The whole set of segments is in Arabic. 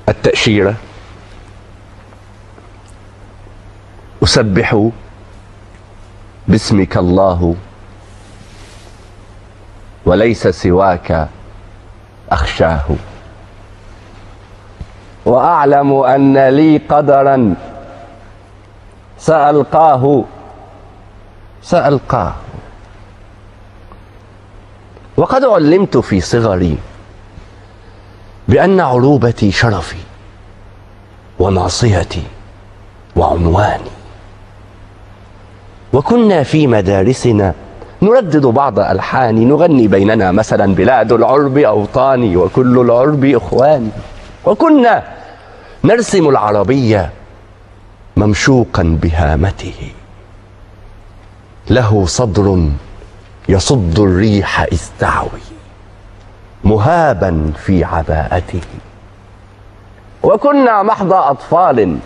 التأشيرة، أسبح باسمك الله وليس سواك أخشاه، وأعلم أن لي قدرا سألقاه. وقد علمت في صغري بأن عروبتي شرفي وناصيتي وعنواني، وكنا في مدارسنا نردد بعض ألحان نغني بيننا مثلا بلاد العرب أوطاني وكل العرب إخواني، وكنا نرسم العربية ممشوقا بهامته، له صدر يصد الريح إذ تعوي مهابا في عباءته، وكنا محض أطفال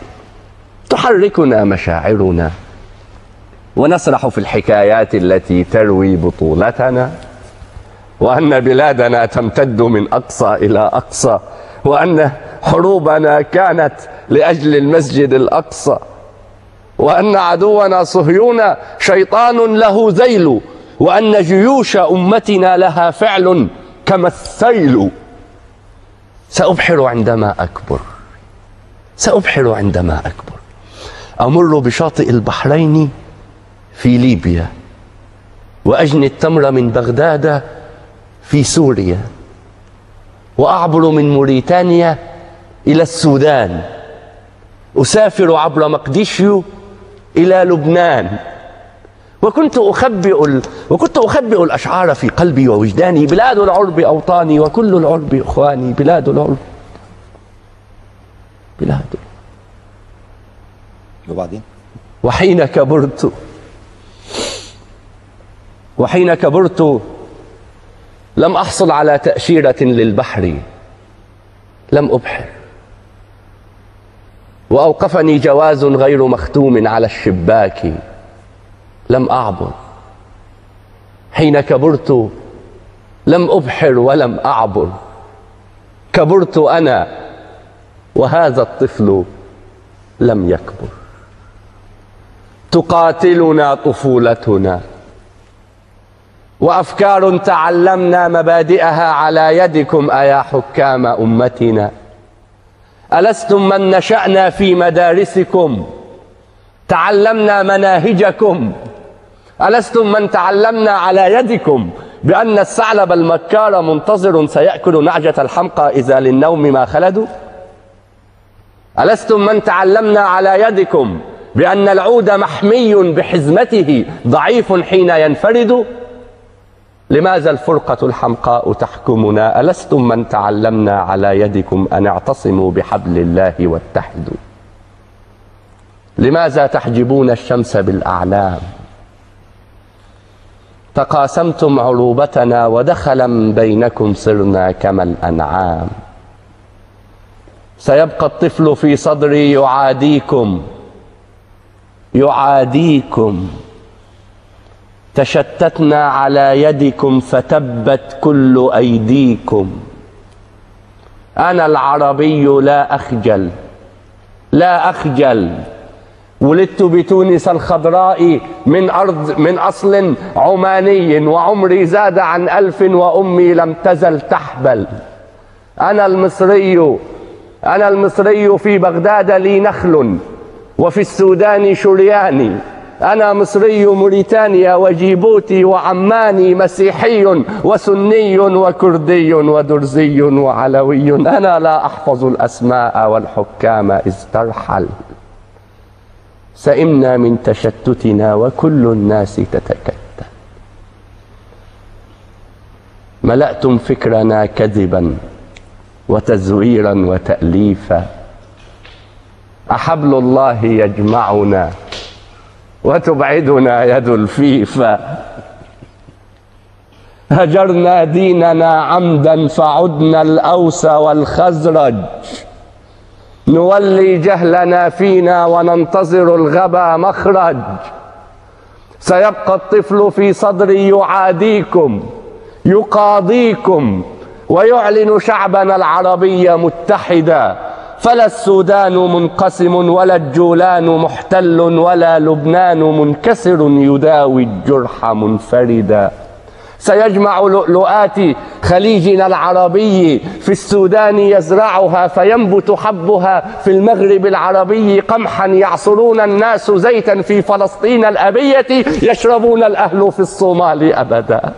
تحركنا مشاعرنا ونسرح في الحكايات التي تروي بطولتنا، وأن بلادنا تمتد من أقصى إلى أقصى، وأن حروبنا كانت لأجل المسجد الأقصى، وأن عدونا صهيون شيطان له ذيل، وأن جيوش أمتنا لها فعل كما السيل. سأبحر عندما أكبر، أمر بشاطئ البحرين في ليبيا، وأجني التمر من بغداد في سوريا، وأعبر من موريتانيا إلى السودان، أسافر عبر مقديشيو إلى لبنان، وكنت أخبئ الأشعار في قلبي ووجداني: بلاد العرب أوطاني وكل العرب إخواني، بلاد العرب. وبعدين وحين كبرت لم أحصل على تأشيرة للبحر، لم أبحر، وأوقفني جواز غير مختوم على الشباك، لم أعبر. حين كبرت لم أبحر ولم أعبر، كبرت أنا وهذا الطفل لم يكبر. تقاتلنا طفولتنا وأفكار تعلمنا مبادئها على يدكم أيا حكام أمتنا. ألستم من نشأنا في مدارسكم تعلمنا مناهجكم؟ ألستم من تعلمنا على يدكم بأن الثعلب المكار منتظر سيأكل نعجة الحمقى إذا للنوم ما خلدوا؟ ألستم من تعلمنا على يدكم بأن العود محمي بحزمته ضعيف حين ينفرد؟ لماذا الفرقة الحمقاء تحكمنا؟ ألستم من تعلمنا على يدكم أن اعتصموا بحبل الله واتحدوا؟ لماذا تحجبون الشمس بالأعلام؟ تقاسمتم عروبتنا ودخلا بينكم صرنا كما الأنعام. سيبقى الطفل في صدري يعاديكم. تشتتنا على يدكم فتبت كل أيديكم. أنا العربي لا أخجل. ولدت بتونس الخضراء من أصل عماني، وعمري زاد عن 1000 وأمي لم تزل تحبل. أنا المصري في بغداد لي نخل، وفي السودان شرياني. أنا مصري موريتانيا وجيبوتي وعماني، مسيحي وسني وكردي ودرزي وعلوي. أنا لا أحفظ الأسماء والحكام إذ ترحل. سئمنا من تشتتنا وكل الناس تتكتل. ملأتم فكرنا كذبا وتزويرا وتأليفا. أحبل الله يجمعنا وتبعدنا يد الفيفا. هجرنا ديننا عمدا فعدنا الأوس والخزرج. نولي جهلنا فينا وننتظر الغبا مخرج. سيبقى الطفل في صدري يعاديكم يقاضيكم، ويعلن شعبنا العربي متحدا فلا السودان منقسم ولا الجولان محتل ولا لبنان منكسر يداوي الجرح منفردا. سيجمع لؤلؤات خليجنا العربي في السودان يزرعها فينبت حبها في المغرب العربي قمحا يعصرون الناس زيتا في فلسطين الأبية يشربون الأهل في الصومال أبدا.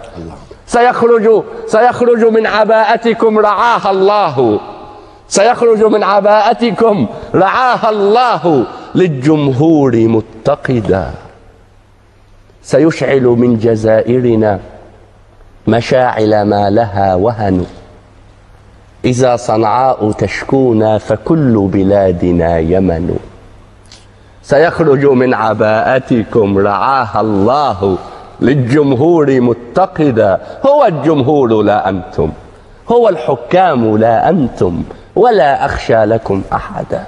سيخرج من عباءتكم رعاها الله، سيخرج من عباءتكم رعاها الله للجمهور متقدا. سيشعل من جزائرنا مشاعل ما لها وهن، إذا صنعاء تشكونا فكل بلادنا يمن. سيخرج من عباءتكم رعاها الله للجمهور متقدا. هو الجمهور لا أنتم، هو الحكام لا أنتم، ولا أخشى لكم أحدا.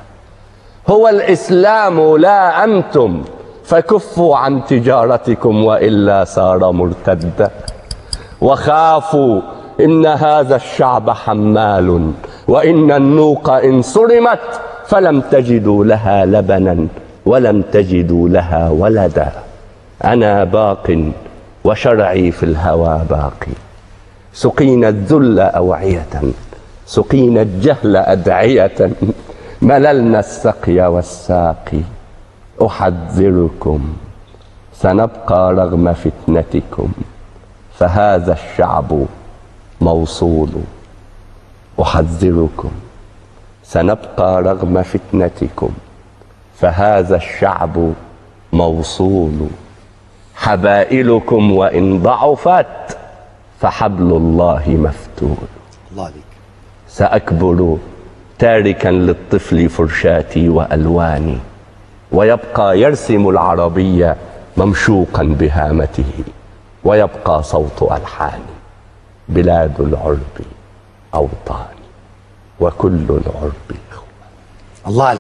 هو الإسلام لا أنتم، فكفوا عن تجارتكم وإلا صار مرتدا. وخافوا إن هذا الشعب حمال، وإن النوق إن صرمت فلم تجدوا لها لبنا ولم تجدوا لها ولدا. أنا باق وشرعي في الهوى باقي، سقينا الذل أوعية، سقينا الجهل أدعية، مللنا السقي والساقي. أحذركم سنبقى رغم فتنتكم، فهذا الشعب موصول. أحذركم سنبقى رغم فتنتكم، فهذا الشعب موصول. حبائلكم وإن ضعفت فحبل الله مفتول. الله عليك. سأكبر تاركا للطفل فرشاتي وألواني، ويبقى يرسم العربية ممشوقا بهامته، ويبقى صوت ألحاني. بلاد العرب أوطاني، وكل العرب إخوة. الله